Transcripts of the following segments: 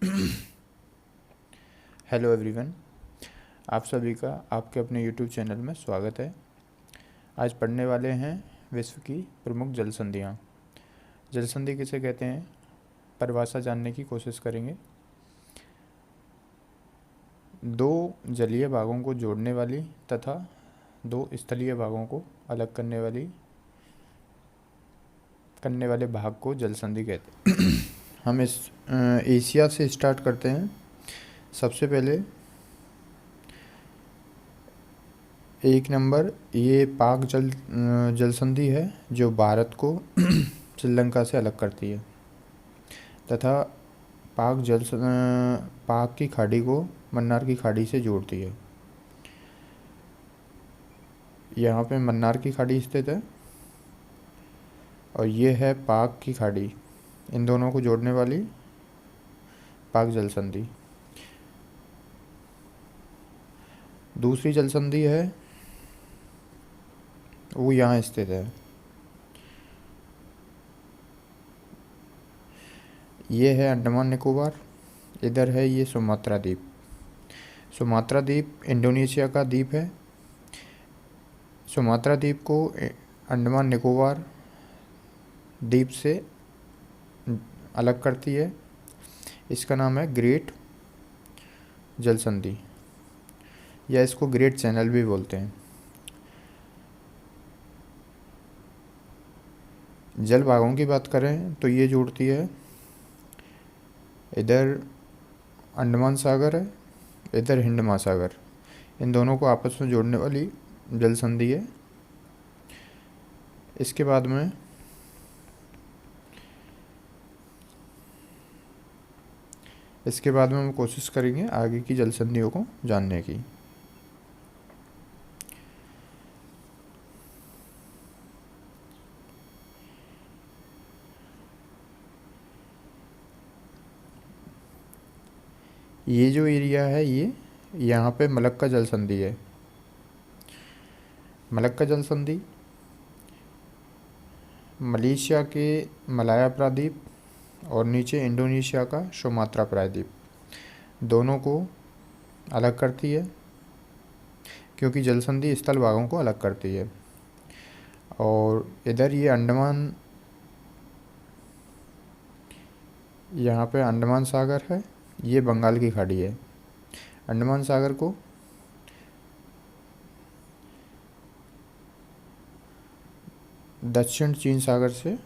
Hello everyone, आप सभी का आपके अपने यूट्यूब चैनल में स्वागत है। आज पढ़ने वाले हैं विश्व की प्रमुख जल संधियाँ। जल संधि किसे कहते हैं, परिभाषा जानने की कोशिश करेंगे। दो जलीय भागों को जोड़ने वाली तथा दो स्थलीय भागों को अलग करने वाले भाग को जल संधि कहते हैं। हम इस एशिया से स्टार्ट करते हैं। सबसे पहले एक नंबर ये पाक जल संधि है जो भारत को श्रीलंका से अलग करती है तथा पाक की खाड़ी को मन्नार की खाड़ी से जोड़ती है। यहाँ पे मन्नार की खाड़ी स्थित है और ये है पाक की खाड़ी। इन दोनों को जोड़ने वाली पाक जल संधि। दूसरी जल संधि है वो यहाँ स्थित है। ये है अंडमान निकोबार, इधर है ये सुमात्रा द्वीप। सुमात्रा द्वीप इंडोनेशिया का द्वीप है। सुमात्रा द्वीप को अंडमान निकोबार द्वीप से अलग करती है। इसका नाम है ग्रेट जल संधि या इसको ग्रेट चैनल भी बोलते हैं। जल भागों की बात करें तो ये जोड़ती है, इधर अंडमान सागर है, इधर हिंद महासागर। इन दोनों को आपस में जोड़ने वाली जल संधि है। इसके बाद में हम कोशिश करेंगे आगे की जल संधियों को जानने की। ये जो एरिया है ये यहाँ पे मलक्का जल संधि है। मलक्का जल संधि मलेशिया के मलाया प्रायद्वीप और नीचे इंडोनेशिया का सुमात्रा प्रायद्वीप दोनों को अलग करती है, क्योंकि जल संधि स्थल भागों को अलग करती है। और इधर ये अंडमान, यहाँ पे अंडमान सागर है, ये बंगाल की खाड़ी है। अंडमान सागर को दक्षिण चीन सागर से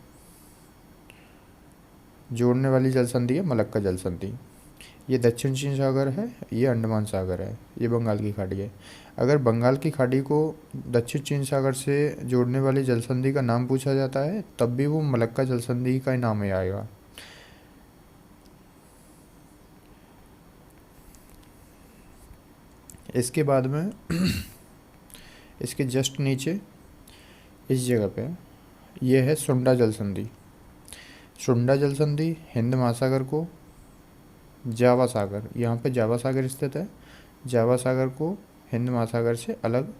जोड़ने वाली जल संधि है मलक्का जल संधि। ये दक्षिण चीन सागर है, ये अंडमान सागर है, ये बंगाल की खाड़ी है। अगर बंगाल की खाड़ी को दक्षिण चीन सागर से जोड़ने वाली जल संधि का नाम पूछा जाता है तब भी वो मलक्का जल संधि का ही नाम ही आएगा। इसके बाद में इसके जस्ट नीचे इस जगह पे ये है सुंडा जल संधि। सुंडा जल संधि हिंद महासागर को जावा सागर, यहाँ पे जावा सागर स्थित है, जावा सागर को हिंद महासागर से अलग,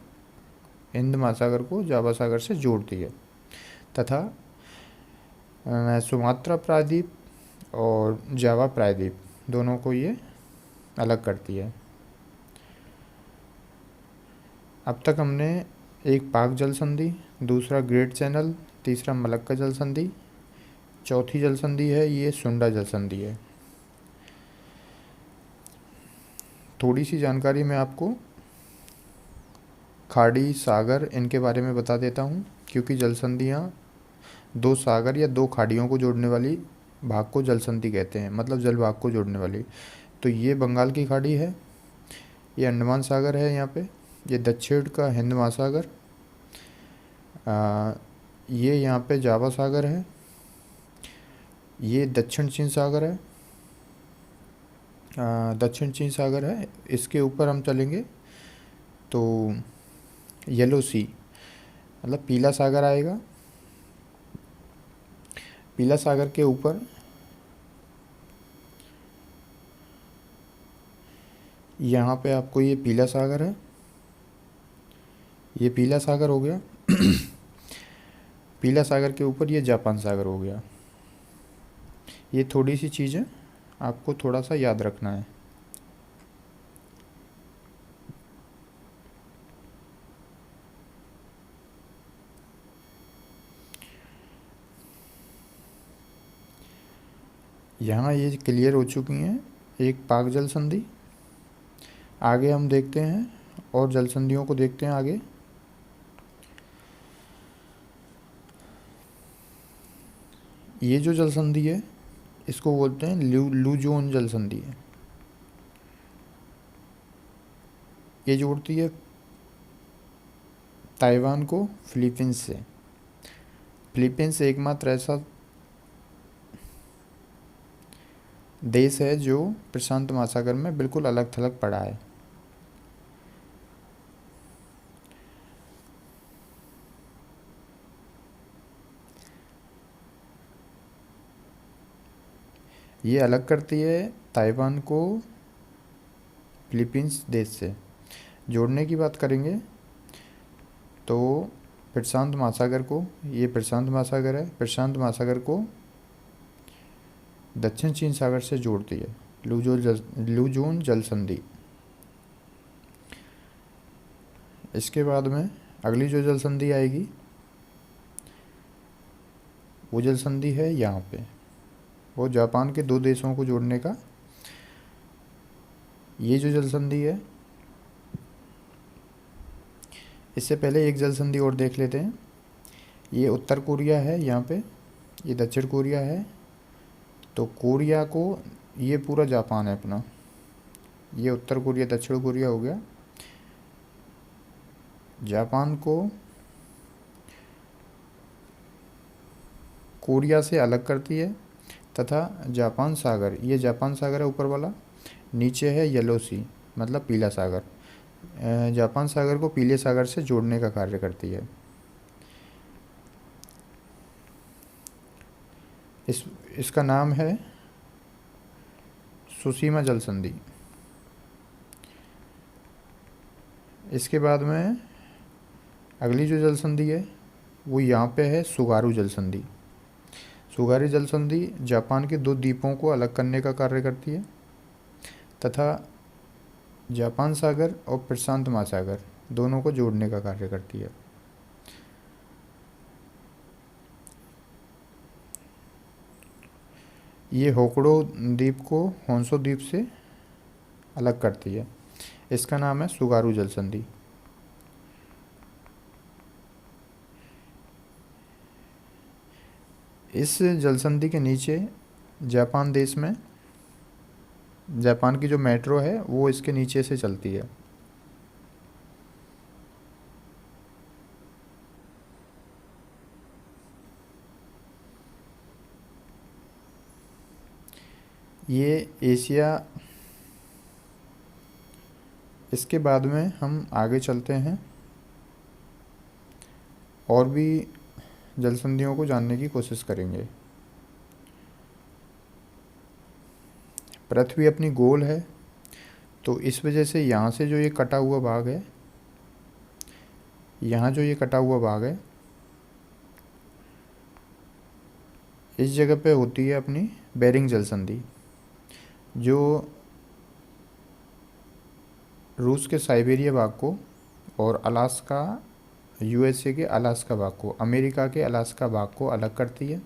हिंद महासागर को जावा सागर से जोड़ती है तथा सुमात्रा प्रायद्वीप और जावा प्रायद्वीप दोनों को ये अलग करती है। अब तक हमने एक पाक जल संधि, दूसरा ग्रेट चैनल, तीसरा मलक्का जल संधि, चौथी जल संधि है ये सुंडा जल संधि है। थोड़ी सी जानकारी मैं आपको खाड़ी सागर इनके बारे में बता देता हूँ, क्योंकि जल संधियाँ दो सागर या दो खाड़ियों को जोड़ने वाली भाग को जल संधि कहते हैं, मतलब जल भाग को जोड़ने वाली। तो ये बंगाल की खाड़ी है, ये अंडमान सागर है, यहाँ पे ये दक्षिण का हिंद महासागर, ये यहाँ पे जावा सागर है, ये दक्षिण चीन सागर है, दक्षिण चीन सागर है। इसके ऊपर हम चलेंगे तो येलो सी मतलब पीला सागर आएगा। पीला सागर के ऊपर यहाँ पे आपको ये पीला सागर है, ये पीला सागर हो गया। पीला सागर के ऊपर ये जापान सागर हो गया। ये थोड़ी सी चीज़ें आपको थोड़ा सा याद रखना है। यहाँ ये क्लियर हो चुकी हैं एक पाक जल संधि। आगे हम देखते हैं और जल संधियों को देखते हैं आगे। ये जो जल संधि है इसको बोलते हैं लुजोन जल संधि है। ये जोड़ती है ताइवान को फिलीपींस से। फिलीपींस एकमात्र ऐसा देश है जो प्रशांत महासागर में बिल्कुल अलग थलग पड़ा है। ये अलग करती है ताइवान को फिलीपींस देश से। जोड़ने की बात करेंगे तो प्रशांत महासागर को, ये प्रशांत महासागर है, प्रशांत महासागर को दक्षिण चीन सागर से जोड़ती है लुजोन जल संधि। इसके बाद में अगली जो जल संधि आएगी वो जल संधि है यहाँ पे, वो जापान के दो देशों को जोड़ने का। ये जो जल संधि है, इससे पहले एक जल संधि और देख लेते हैं। ये उत्तर कोरिया है यहाँ पे, ये दक्षिण कोरिया है। तो कोरिया को, ये पूरा जापान है अपना, ये उत्तर कोरिया दक्षिण कोरिया हो गया। जापान को कोरिया से अलग करती है तथा जापान सागर, ये जापान सागर है ऊपर वाला, नीचे है येलो सी मतलब पीला सागर, जापान सागर को पीले सागर से जोड़ने का कार्य करती है। इसका नाम है सुशीमा जल संधि। इसके बाद में अगली जो जल संधि है वो यहाँ पे है सुगारू जल संधि। सुगारू जल संधि जापान के दो द्वीपों को अलग करने का कार्य करती है तथा जापान सागर और प्रशांत महासागर दोनों को जोड़ने का कार्य करती है। ये होकड़ो द्वीप को होन्सो द्वीप से अलग करती है। इसका नाम है सुगारू जल संधि। इस जल संधि के नीचे जापान देश में, जापान की जो मेट्रो है वो इसके नीचे से चलती है। ये एशिया। इसके बाद में हम आगे चलते हैं और भी जल संधियों को जानने की कोशिश करेंगे। पृथ्वी अपनी गोल है तो इस वजह से यहाँ से जो ये कटा हुआ भाग है, यहाँ जो ये कटा हुआ भाग है, इस जगह पे होती है अपनी बेरिंग जल संधि, जो रूस के साइबेरिया भाग को और अलास्का, यूएसए के अलास्का भाग को, अमेरिका के अलास्का भाग को अलग करती है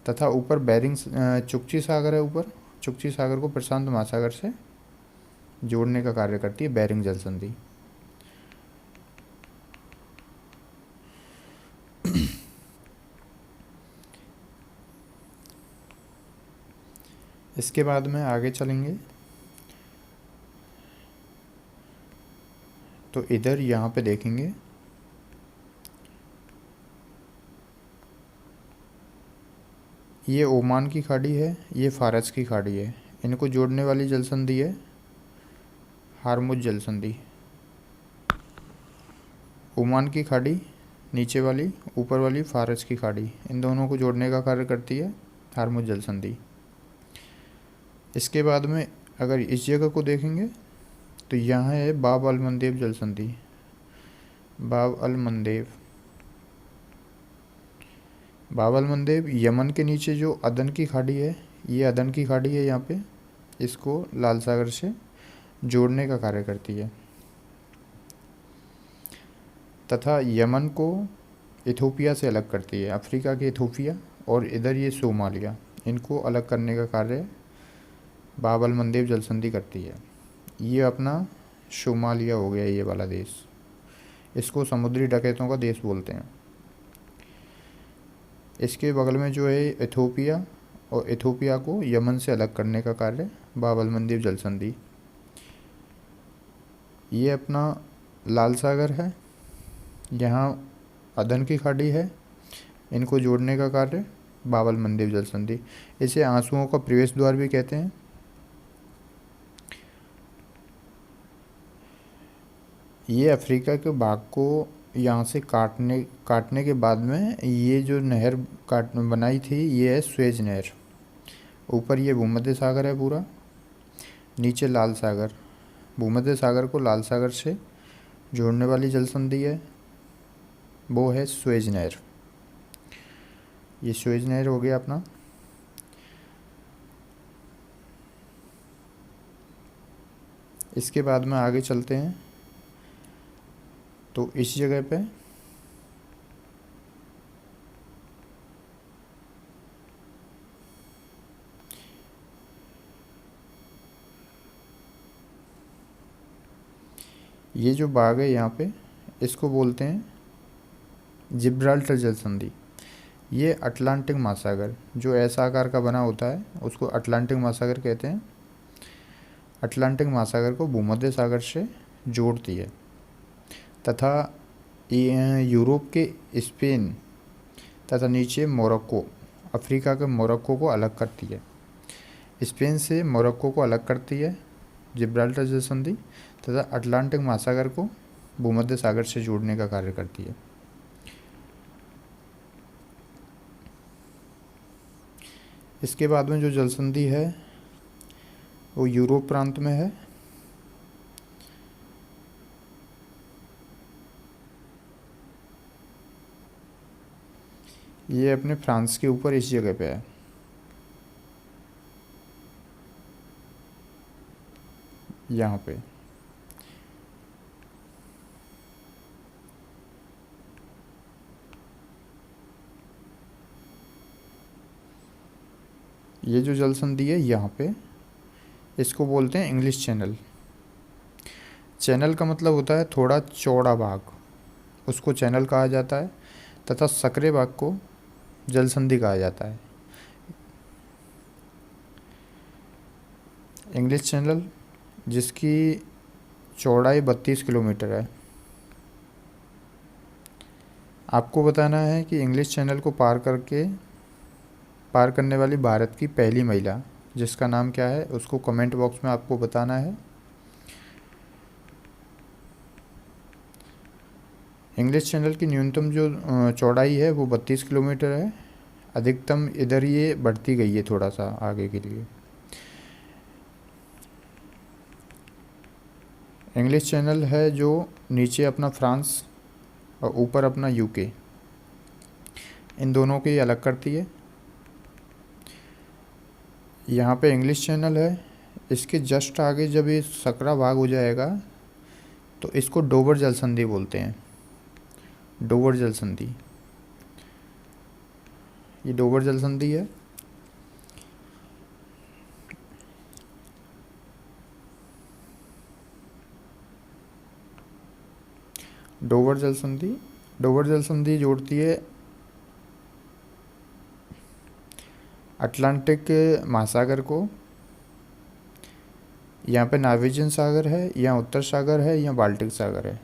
तथा ऊपर बेरिंग चुकची सागर है, ऊपर चुकची सागर को प्रशांत महासागर से जोड़ने का कार्य करती है बेरिंग जल संधि। इसके बाद में आगे चलेंगे तो इधर यहाँ पे देखेंगे ये ओमान की खाड़ी है, ये फारस की खाड़ी है। इनको जोड़ने वाली जल संधि है हार्मुज जल संधि। ओमान की खाड़ी नीचे वाली, ऊपर वाली फारस की खाड़ी, इन दोनों को जोड़ने का कार्य करती है हार्मुज जल संधि। इसके बाद में अगर इस जगह को देखेंगे तो यहाँ है बाब अल मंदेब जल संधि। बाब अल मंदेब, बाब अल मंदेब यमन के नीचे जो अदन की खाड़ी है, ये अदन की खाड़ी है, यहाँ पे इसको लाल सागर से जोड़ने का कार्य करती है। तथा यमन को इथोपिया से अलग करती है। अफ्रीका के इथोपिया और इधर ये सोमालिया, इनको अलग करने का कार्य बाब अल मंदेब जल संधि करती है। ये अपना सोमालिया हो गया ये वाला देश, इसको समुद्री डकैतों का देश बोलते हैं। इसके बगल में जो है इथोपिया, और इथोपिया को यमन से अलग करने का कार्य बाब अल मंदेब जल संधि। ये अपना लाल सागर है, यहाँ अदन की खाड़ी है, इनको जोड़ने का कार्य बाब अल मंदेब जल संधि। इसे आंसुओं का प्रवेश द्वार भी कहते हैं। ये अफ्रीका के भाग को यहाँ से काटने के बाद में ये जो नहर बनाई थी, ये है स्वेज नहर। ऊपर ये भूमध्य सागर है पूरा, नीचे लाल सागर। भूमध्य सागर को लाल सागर से जोड़ने वाली जल संधि है, वो है स्वेज नहर। ये स्वेज नहर हो गया अपना। इसके बाद में आगे चलते हैं, तो इस जगह पे ये जो बाग है यहाँ पे, इसको बोलते हैं जिब्राल्टर जल संधि। ये अटलांटिक महासागर जो ऐसा आकार का बना होता है, उसको अटलांटिक महासागर कहते हैं। अटलांटिक महासागर को भूमध्य सागर से जोड़ती है तथा यूरोप के स्पेन तथा नीचे मोरक्को, अफ्रीका के मोरक्को को अलग करती है। स्पेन से मोरक्को को अलग करती है जिब्राल्टर जल संधि, तथा अटलांटिक महासागर को भूमध्य सागर से जोड़ने का कार्य करती है। इसके बाद में जो जल संधि है वो यूरोप प्रांत में है। ये अपने फ्रांस के ऊपर इस जगह पे है। यहाँ पे ये जो जल संधि है यहाँ पे, इसको बोलते हैं इंग्लिश चैनल। चैनल का मतलब होता है थोड़ा चौड़ा भाग, उसको चैनल कहा जाता है, तथा सकरे भाग को जल संधि कहा जाता है। इंग्लिश चैनल जिसकी चौड़ाई 32 किलोमीटर है। आपको बताना है कि इंग्लिश चैनल को पार करने वाली भारत की पहली महिला जिसका नाम क्या है, उसको कमेंट बॉक्स में आपको बताना है। इंग्लिश चैनल की न्यूनतम जो चौड़ाई है वो 32 किलोमीटर है। अधिकतम इधर ये बढ़ती गई है थोड़ा सा आगे के लिए। इंग्लिश चैनल है जो नीचे अपना फ्रांस और ऊपर अपना यूके, इन दोनों को ये अलग करती है। यहाँ पे इंग्लिश चैनल है, इसके जस्ट आगे जब ये सकरा भाग हो जाएगा तो इसको डोवर जल संधि बोलते हैं। डोवर जल संधि, ये डोवर जल संधि है। डोवर जल संधि जोड़ती है अटलांटिक महासागर को। यहाँ पे नॉर्वेजियन सागर है, यहाँ उत्तर सागर है, यहाँ बाल्टिक सागर है।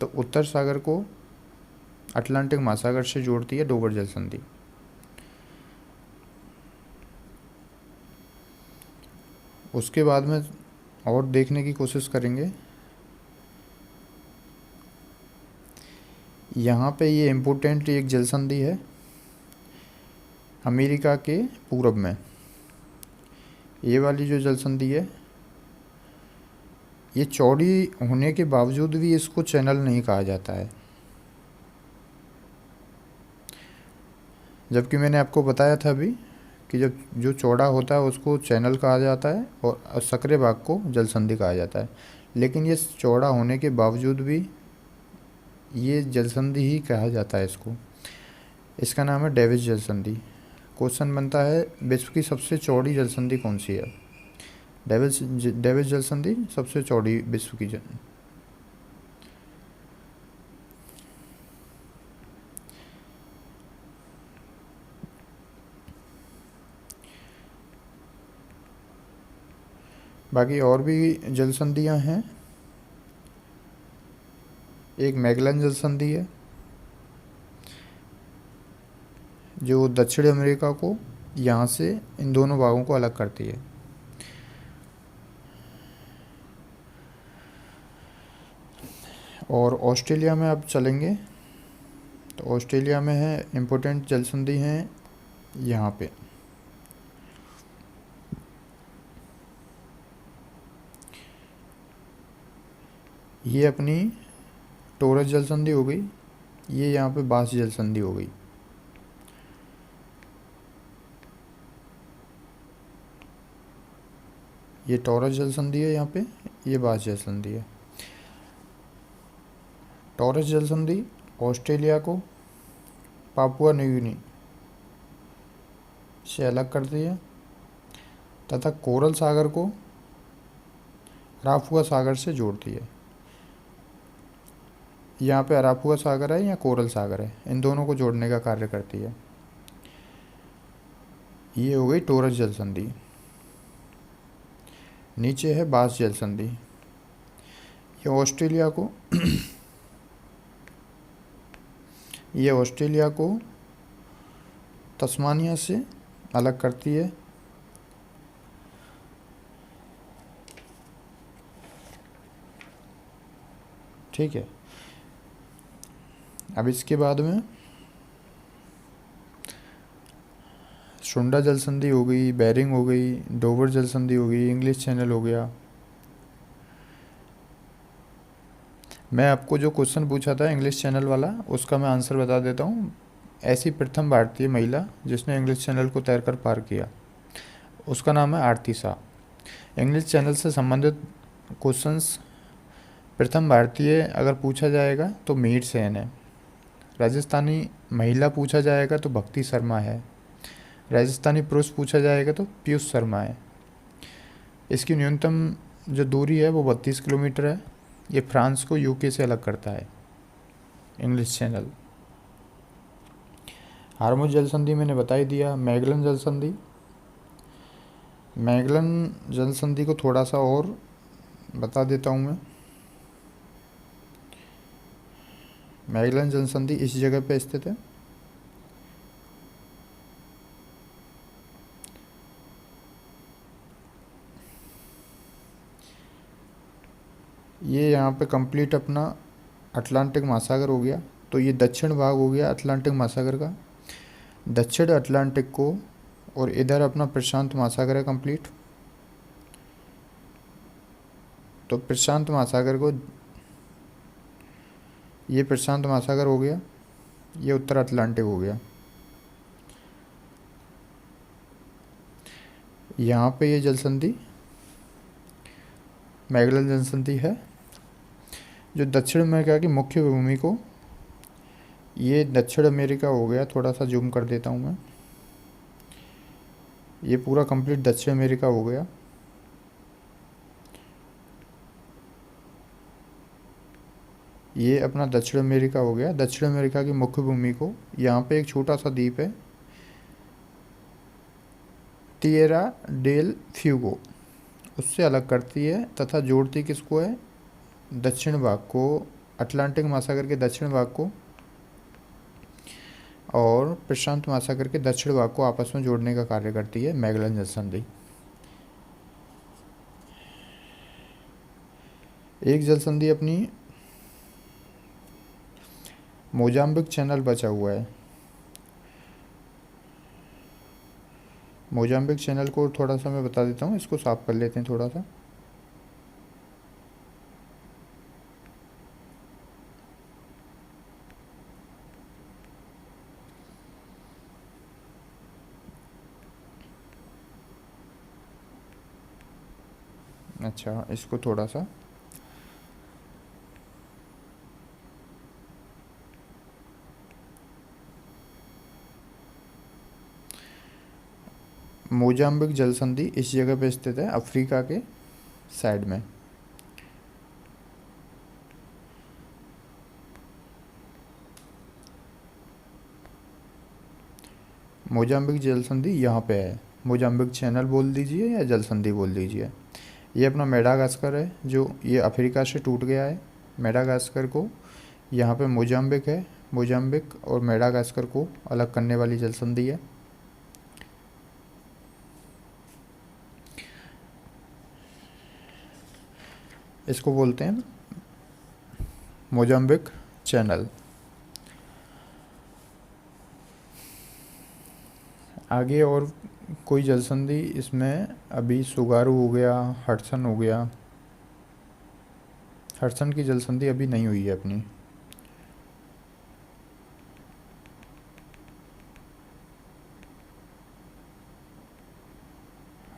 तो उत्तर सागर को अटलांटिक महासागर से जोड़ती है डोवर जल संधि। उसके बाद में और देखने की कोशिश करेंगे। यहाँ पे ये इम्पोर्टेंट एक जल संधि है अमेरिका के पूरब में। ये वाली जो जल संधि है, ये चौड़ी होने के बावजूद भी इसको चैनल नहीं कहा जाता है। जबकि मैंने आपको बताया था अभी कि जब जो चौड़ा होता है उसको चैनल कहा जाता है और संकरे भाग को जलसंधि कहा जाता है। लेकिन ये चौड़ा होने के बावजूद भी ये जलसंधि ही कहा जाता है इसको। इसका नाम है डेविस जलसंधि। क्वेश्चन बनता है विश्व की सबसे चौड़ी जलसंधि कौन सी है? डेविस जलसंधि सबसे चौड़ी विश्व की बाकी और भी जलसंधियां हैं। एक मैगलन जलसंधि है जो दक्षिण अमेरिका को यहाँ से इन दोनों भागों को अलग करती है। और ऑस्ट्रेलिया में अब चलेंगे तो ऑस्ट्रेलिया में है इम्पोर्टेंट जलसंधि हैं यहाँ पे। ये अपनी टोरस जलसंधि हो गई, ये यहाँ पे बास जलसंधि हो गई। ये टॉरस जलसंधि है यहाँ पे, ये बास जलसंधि है। टॉरस जलसंधि ऑस्ट्रेलिया को पापुआ न्यू गिनी से अलग करती है तथा कोरल सागर को अराफुआ सागर से जोड़ती है। यहाँ पे अराफुआ सागर है या कोरल सागर है, इन दोनों को जोड़ने का कार्य करती है। ये हो गई टोरस जलसंधि। नीचे है बास जलसंधि। ये ऑस्ट्रेलिया को तस्मानिया से अलग करती है। ठीक है, अब इसके बाद में सुंडा जलसंधि हो गई, बेरिंग हो गई, डोवर जलसंधि हो गई, इंग्लिश चैनल हो गया। मैं आपको जो क्वेश्चन पूछा था इंग्लिश चैनल वाला, उसका मैं आंसर बता देता हूँ। ऐसी प्रथम भारतीय महिला जिसने इंग्लिश चैनल को तैरकर पार किया, उसका नाम है आरती शाह। इंग्लिश चैनल से संबंधित क्वेश्चंस प्रथम भारतीय अगर पूछा जाएगा तो मीर सेन है। राजस्थानी महिला पूछा जाएगा तो भक्ति शर्मा है। राजस्थानी पुरुष पूछा जाएगा तो पीयूष शर्मा है। इसकी न्यूनतम जो दूरी है वो 32 किलोमीटर है। ये फ्रांस को यूके से अलग करता है, इंग्लिश चैनल। हार्मुज जलसंधि मैंने बता ही दिया। मैगलन जलसंधि को थोड़ा सा और बता देता हूँ मैं। मैगलन जलसंधि इस जगह पे स्थित है। ये यहाँ पे कंप्लीट अपना अटलांटिक महासागर हो गया। तो ये दक्षिण भाग हो गया अटलांटिक महासागर का, दक्षिण अटलांटिक को, और इधर अपना प्रशांत महासागर है कंप्लीट। तो प्रशांत महासागर को, ये प्रशांत महासागर हो गया, ये उत्तर अटलांटिक हो गया। यहाँ पे ये जलसंधि मैगलन जलसंधि है जो दक्षिण अमेरिका की मुख्य भूमि को, ये दक्षिण अमेरिका हो गया। थोड़ा सा जूम कर देता हूँ मैं। ये पूरा कंप्लीट दक्षिण अमेरिका हो गया। ये अपना दक्षिण अमेरिका हो गया। दक्षिण अमेरिका की मुख्य भूमि को, यहाँ पे एक छोटा सा द्वीप है तिएरा डेल फ्यूगो, उससे अलग करती है तथा जोड़ती किसको है? दक्षिण भाग को, अटलांटिक महासागर के दक्षिण भाग को और प्रशांत महासागर के दक्षिण भाग को आपस में जोड़ने का कार्य करती है मैगलन जलसंधि। एक जलसंधि अपनी मोजाम्बिक चैनल बचा हुआ है। मोजाम्बिक चैनल को थोड़ा सा मैं बता देता हूँ, इसको साफ कर लेते हैं थोड़ा सा। अच्छा, इसको थोड़ा सा मोजाम्बिक जल संधि इस जगह पे स्थित है, अफ्रीका के साइड में। मोजाम्बिक जल संधि यहाँ पे है। मोजाम्बिक चैनल बोल दीजिए या जल संधि बोल दीजिए। ये अपना मेडागास्कर है, जो ये अफ्रीका से टूट गया है। मेडागास्कर को यहाँ पे मोजाम्बिक है, मोजाम्बिक और मेडागास्कर को अलग करने वाली जल संधि है। इसको बोलते हैं मोजाम्बिक चैनल। आगे और कोई जल संधि इसमें अभी सुगारू हो गया, हडसन हो गया। हडसन की जल संधि अभी नहीं हुई है अपनी।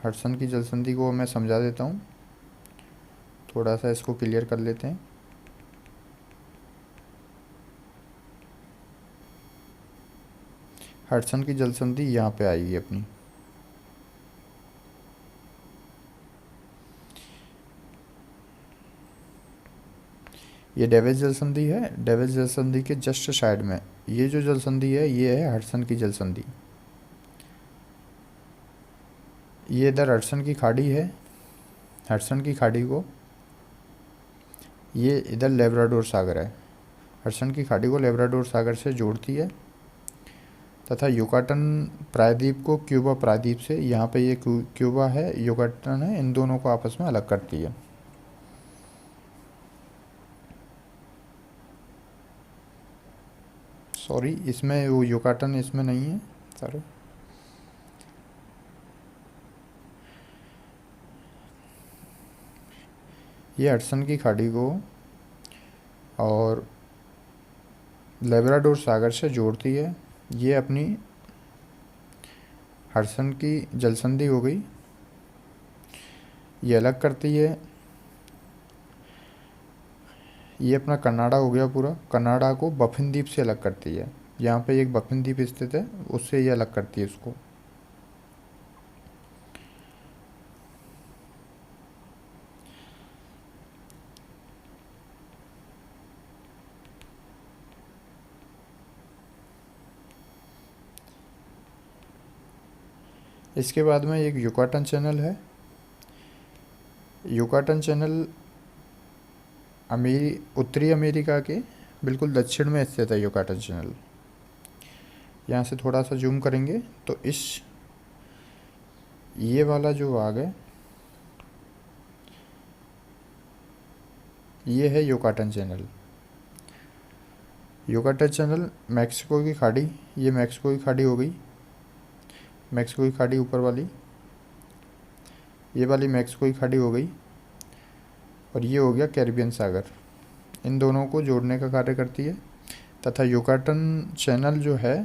हडसन की जल संधि को मैं समझा देता हूँ, थोड़ा सा इसको क्लियर कर लेते हैं। हडसन की जल संधि यहाँ पे आएगी अपनी। ये डेविस जल संधि है। डेविस जल संधि के जस्ट साइड में ये जो जल संधि है, ये है हडसन की जल संधि। ये इधर हडसन की खाड़ी है। हडसन की खाड़ी को ये इधर लेब्राडोर सागर है। हडसन की खाड़ी को लेब्राडोर सागर से जोड़ती है तथा युकाटन प्रायद्वीप को क्यूबा प्रायद्वीप से, यहाँ पे ये क्यूबा है, युकाटन है, इन दोनों को आपस में अलग करती है। सॉरी, इसमें वो युकाटन इसमें नहीं है, सॉरी। ये हडसन की खाड़ी को और लेब्राडोर सागर से जोड़ती है। ये अपनी हडसन की जल संधि हो गई। ये अलग करती है। ये अपना कनाडा हो गया पूरा। कनाडा को बफिन द्वीप से अलग करती है। यहाँ पे एक बफिन द्वीप स्थित है, उससे ये अलग करती है उसको। इसके बाद में एक युकाटन चैनल है। युकाटन चैनल उत्तरी अमेरिका के बिल्कुल दक्षिण में स्थित है। युकाटन चैनल, यहाँ से थोड़ा सा जूम करेंगे तो ये वाला जो भाग है, ये है Yucatan channel. Yucatan channel Mexico की खाड़ी, ये मैक्सिको की खाड़ी हो गई। मैक्सिको की खाड़ी ऊपर वाली, ये वाली मैक्सिको की खाड़ी हो गई। और ये हो गया कैरिबियन सागर। इन दोनों को जोड़ने का कार्य करती है। तथा युकाटन चैनल जो है,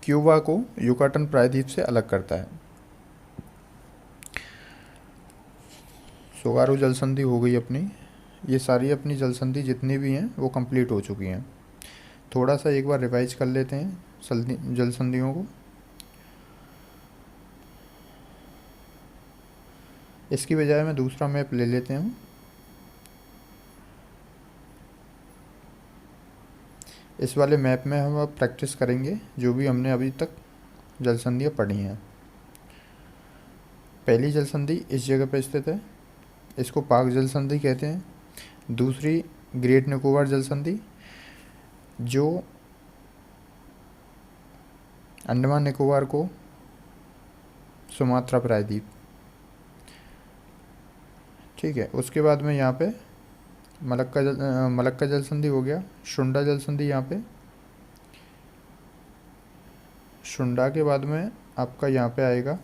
क्यूबा को युकाटन प्रायद्वीप से अलग करता है। सोगारू जल संधि हो गई अपनी। ये सारी अपनी जल संधि जितनी भी हैं वो कंप्लीट हो चुकी हैं। थोड़ा सा एक बार रिवाइज कर लेते हैं जल संधियों को। इसकी बजाय मैं दूसरा मैप ले लेते हूँ। इस वाले मैप में हम अब प्रैक्टिस करेंगे जो भी हमने अभी तक जल संधियाँ पढ़ी हैं। पहली जल संधि इस जगह पर स्थित है, इसको पाक जल संधि कहते हैं। दूसरी ग्रेट निकोबार जल संधि, जो अंडमान निकोबार को सुमात्रा प्रायद्वीप, ठीक है। उसके बाद में यहाँ पे मलक्का जल संधि हो गया। शुंडा जल संधि यहाँ पे। शुंडा के बाद में आपका यहाँ पे आएगा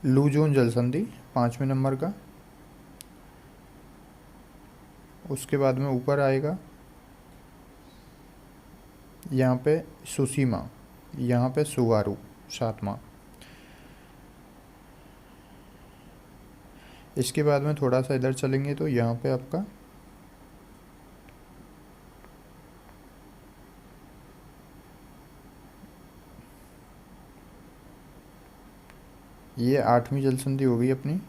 लूजोन जल संधि 5वें नंबर का। उसके बाद में ऊपर आएगा यहाँ पे सुसीमा, यहाँ पे सुगारू 7वां। इसके बाद में थोड़ा सा इधर चलेंगे तो यहाँ पे आपका ये 8वीं जल संधि हो गई अपनी,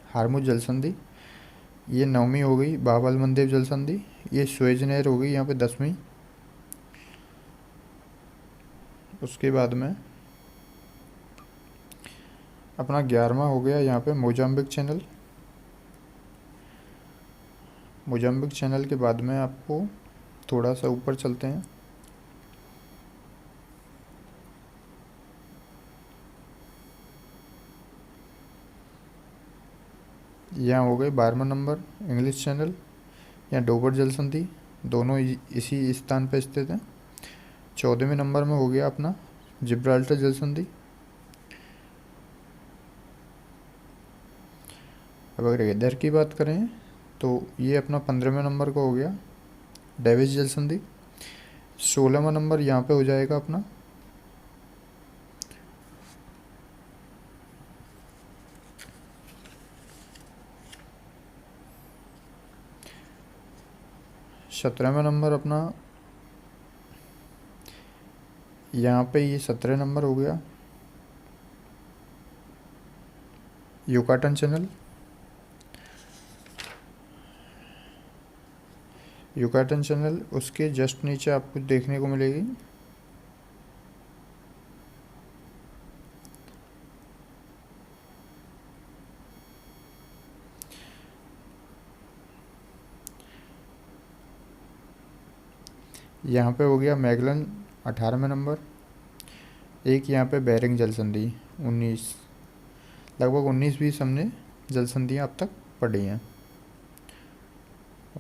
हारमुज जल संधि। ये 9वीं हो गई बाब अल मंदेब जल संधि। ये सुएज नहर हो गई यहाँ पे 10वीं। उसके बाद में अपना 11वां हो गया यहाँ पे मोजाम्बिक चैनल। मोजाम्बिक चैनल के बाद में आपको थोड़ा सा ऊपर चलते हैं, यहाँ हो गए 12वां नंबर इंग्लिश चैनल। यहाँ डोबर जल संधि, दोनों इसी स्थान पर स्थित हैं। 14वें नंबर में हो गया अपना जिब्राल्टर जल संधि। अब अगर इधर की बात करें तो ये अपना 15वें नंबर का हो गया डेविस जल संधि। 16वां नंबर यहाँ पे हो जाएगा अपना सत्रहवें नंबर अपना, यहाँ पे ये 17 नंबर हो गया युकाटन चैनल। युकाटन चैनल उसके जस्ट नीचे आपको देखने को मिलेगी यहाँ पे हो गया मैगलन 18वें नंबर। एक यहाँ पे बेरिंग जल संधि 19, लगभग 19-20 हमने जल संधियाँ अब तक पढ़ी हैं।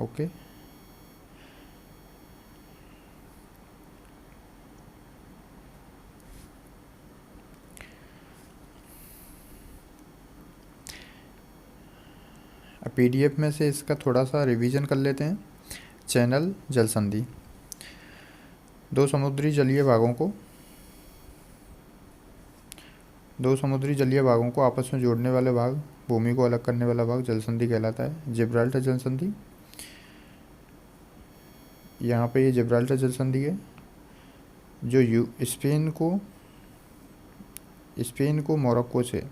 ओके, अब पीडीएफ में से इसका थोड़ा सा रिवीजन कर लेते हैं। चैनल जल संधि, दो समुद्री जलीय भागों को आपस में जोड़ने वाले भाग, भूमि को अलग करने वाला भाग जल संधि कहलाता है। जिब्राल्टर जल संधि, यहाँ पे ये जिब्राल्टर जल संधि है जो स्पेन को मोरक्को से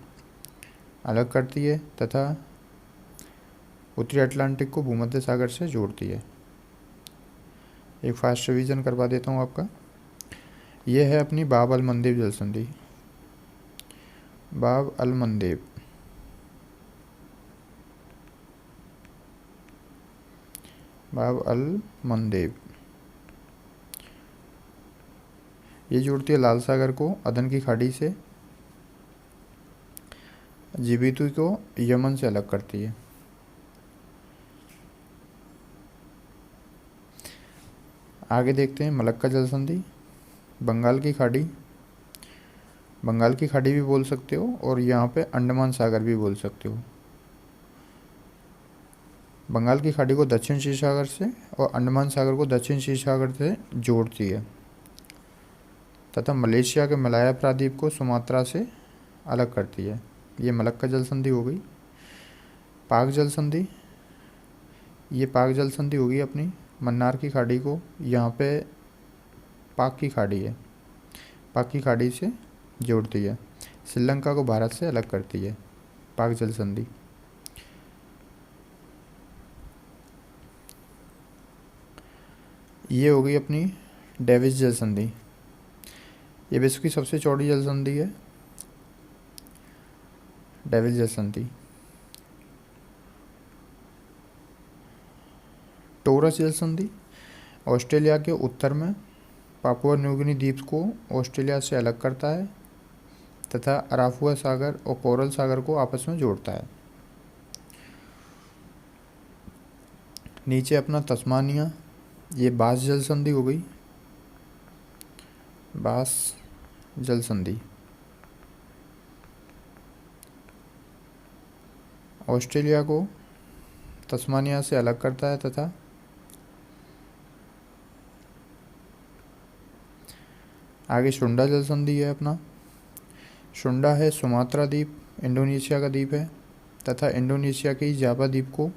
अलग करती है तथा उत्तरी अटलांटिक को भूमध्य सागर से जोड़ती है। एक फास्ट रिवीजन करवा देता हूँ आपका। यह है अपनी बाब अल मंदेब जल संधि। बाब अल मंदेब, बाब अल मंदेब ये जोड़ती है लाल सागर को अदन की खाड़ी से, जिबूती को यमन से अलग करती है। आगे देखते हैं मलक्का जल संधि। बंगाल की खाड़ी भी बोल सकते हो और यहाँ पे अंडमान सागर भी बोल सकते हो। बंगाल की खाड़ी को दक्षिण क्षीर सागर से और अंडमान सागर को दक्षिण क्षीर सागर से जोड़ती है तथा मलेशिया के मलाया प्राद्वीप को सुमात्रा से अलग करती है। ये मलक्का जल संधि हो गई। पाक जल संधि, ये पाक जल संधि होगी अपनी मन्नार की खाड़ी को, यहाँ पे पाक की खाड़ी है, पाक की खाड़ी से जोड़ती है। श्रीलंका को भारत से अलग करती है पाक जल संधि। ये हो गई अपनी डेविस जल संधि। ये विश्व की सबसे चौड़ी जल संधि है, डेविस जल संधि। टोरस जल संधि, ऑस्ट्रेलिया के उत्तर में पापुआ न्यूगिनी द्वीप को ऑस्ट्रेलिया से अलग करता है तथा अराफुआ सागर और कोरल सागर को आपस में जोड़ता है। नीचे अपना तस्मानिया, ये बास जल संधि हो गई, बास जल संधि। ऑस्ट्रेलिया को तस्मानिया से अलग करता है तथा आगे शुंडा जल संधि है अपना। शुंडा है सुमात्रा द्वीप, इंडोनेशिया का द्वीप है, तथा इंडोनेशिया के जावा द्वीप को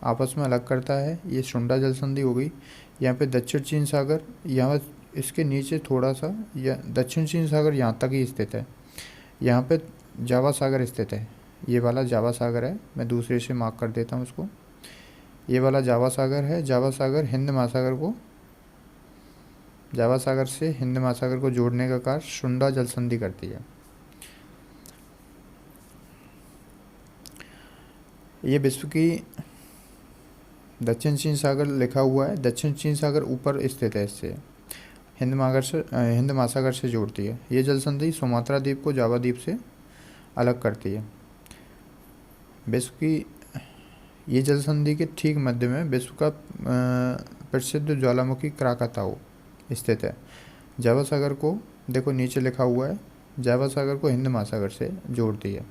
आपस में अलग करता है। ये शुंडा जल संधि हो गई। यहाँ पे दक्षिण चीन सागर, यहाँ इसके नीचे थोड़ा सा, या दक्षिण चीन सागर यहाँ तक ही स्थित है। यहाँ पे जावा सागर स्थित है। ये वाला जावा सागर है, मैं दूसरे से मार्क कर देता हूँ उसको। ये वाला जावा सागर है। जावा सागर हिंद महासागर को, जावा सागर से हिंद महासागर को जोड़ने का कार्य शुंडा जल संधि करती है। ये विश्व की दक्षिण चीन सागर लिखा हुआ है। दक्षिण चीन सागर ऊपर स्थित है, इससे हिंद महासागर से जोड़ती है। ये जल संधि सुमात्रा द्वीप को जावा द्वीप से अलग करती है। विश्व की ये जल संधि के ठीक मध्य में विश्व का प्रसिद्ध ज्वालामुखी क्राकाताओ स्थित है। जावा सागर को देखो नीचे लिखा हुआ है, जावा सागर को हिंद महासागर से जोड़ती है।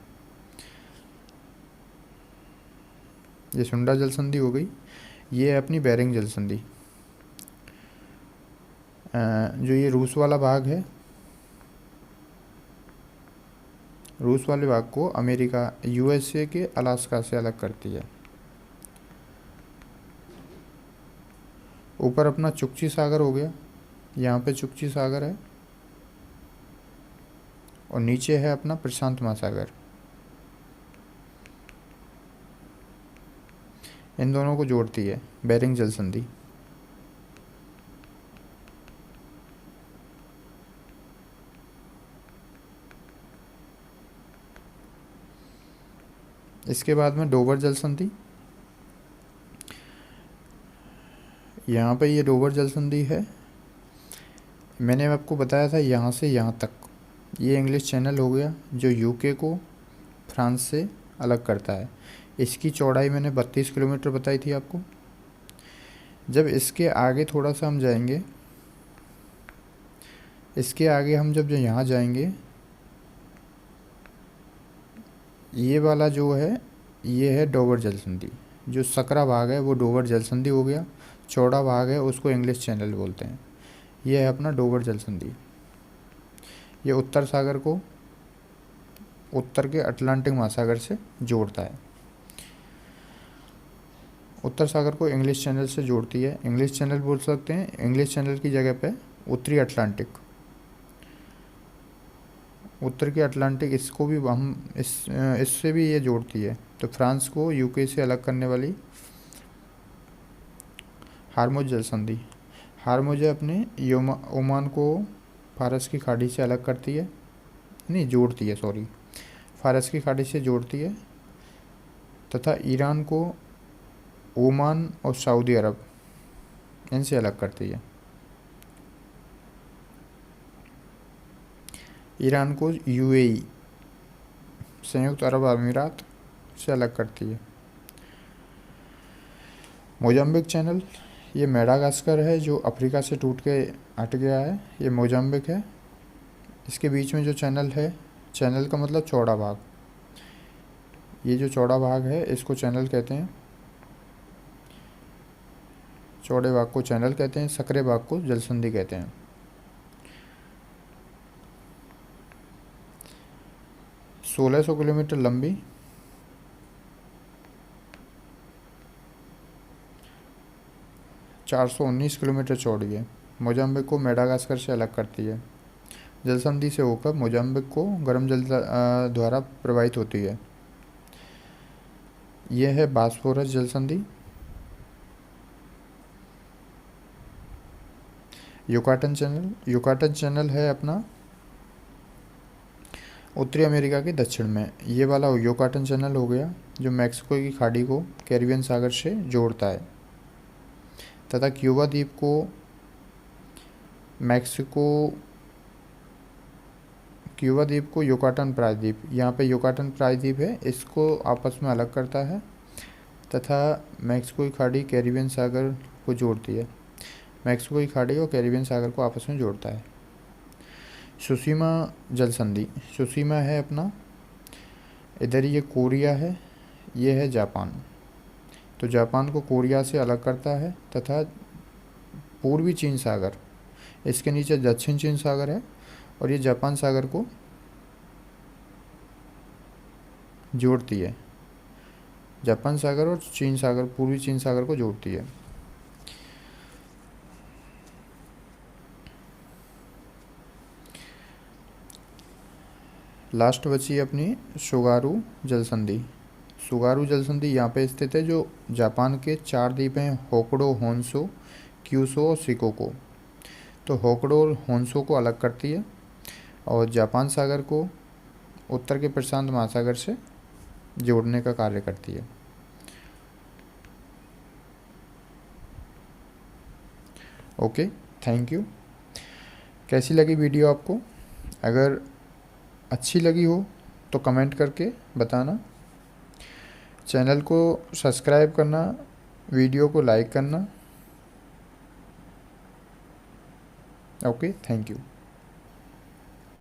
ये शुंडा जल संधि हो गई। ये है अपनी बेरिंग जल संधि। जो ये रूस वाला भाग है, रूस वाले भाग को अमेरिका यूएसए के अलास्का से अलग करती है। ऊपर अपना चुक्ची सागर हो गया, यहाँ पे चुक्ची सागर है, और नीचे है अपना प्रशांत महासागर। इन दोनों को जोड़ती है बेरिंग जल संधि। इसके बाद में डोवर जल संधि। यहाँ पे ये डोवर जल संधि है। मैंने आपको बताया था यहाँ से यहाँ तक ये इंग्लिश चैनल हो गया, जो यूके को फ्रांस से अलग करता है। इसकी चौड़ाई मैंने 32 किलोमीटर बताई थी आपको। जब इसके आगे थोड़ा सा हम जाएंगे, इसके आगे हम जब जो यहाँ जाएंगे, ये वाला जो है ये है डोवर जल संधि। जो सकरा भाग है वो डोवर जल संधि हो गया। चौड़ा भाग है उसको इंग्लिश चैनल बोलते हैं। ये है अपना डोवर जल संधि। ये उत्तर सागर को उत्तर के अटलांटिक महासागर से जोड़ता है। उत्तर सागर को इंग्लिश चैनल से जोड़ती है। इंग्लिश चैनल बोल सकते हैं, इंग्लिश चैनल की जगह पे उत्तरी अटलांटिक, उत्तर के अटलांटिक, इसको भी हम इससे भी ये जोड़ती है। तो फ्रांस को यूके से अलग करने वाली हार्मुज जल संधि। हार्मुज अपने ओमान को फारस की खाड़ी से अलग करती है, नहीं जोड़ती है, सॉरी, फारस की खाड़ी से जोड़ती है, तथा ईरान को ओमान और सऊदी अरब इनसे अलग करती है। ईरान को यूएई संयुक्त अरब अमीरात से अलग करती है। मोजाम्बिक चैनल, ये मेडागास्कर है जो अफ्रीका से टूट के हट गया है, ये मोजाम्बिक है। इसके बीच में जो चैनल है, चैनल का मतलब चौड़ा भाग, ये जो चौड़ा भाग है इसको चैनल कहते हैं। चौड़े भाग को चैनल कहते हैं, सकरे भाग को जल संधि कहते हैं। सोलह 1600 किलोमीटर लंबी, 419 किलोमीटर चौड़ी है। मोजाम्बिक को मेडागास्कर से अलग करती है। जल संधि से होकर मोजाम्बिक को गर्म जल द्वारा प्रवाहित होती है। यह है बास्फोरस जल संधि। युकाटन चैनल, युकाटन चैनल है अपना उत्तरी अमेरिका के दक्षिण में। ये वाला युकाटन चैनल हो गया जो मैक्सिको की खाड़ी को कैरिबियन सागर से जोड़ता है, तथा क्यूबा द्वीप को क्यूबा द्वीप को युकाटन प्रायद्वीप, यहाँ पे युकाटन प्रायद्वीप है, इसको आपस में अलग करता है, तथा मैक्सिको की खाड़ी कैरिबियन सागर को जोड़ती है। मैक्सिको की खाड़ी और कैरिबियन सागर को आपस में जोड़ता है। सुशीमा जल संधि, सुशीमा है अपना, इधर ये कोरिया है, ये है जापान। तो जापान को कोरिया से अलग करता है, तथा पूर्वी चीन सागर, इसके नीचे दक्षिण चीन सागर है और ये जापान सागर को जोड़ती है। जापान सागर और चीन सागर, पूर्वी चीन सागर को जोड़ती है। लास्ट बची अपनी सुगारू जलसंधि। सुगारू जलसंधि यहाँ पे स्थित है, जो जापान के 4 द्वीप हैं, होक्काइडो, होन्शू, क्यूशू और शिकोकू। तो होक्काइडो और होन्शू को अलग करती है और जापान सागर को उत्तर के प्रशांत महासागर से जोड़ने का कार्य करती है। Okay, thank you. कैसी लगी वीडियो आपको? अगर अच्छी लगी हो तो कमेंट करके बताना, चैनल को सब्सक्राइब करना, वीडियो को लाइक करना। Okay, thank you.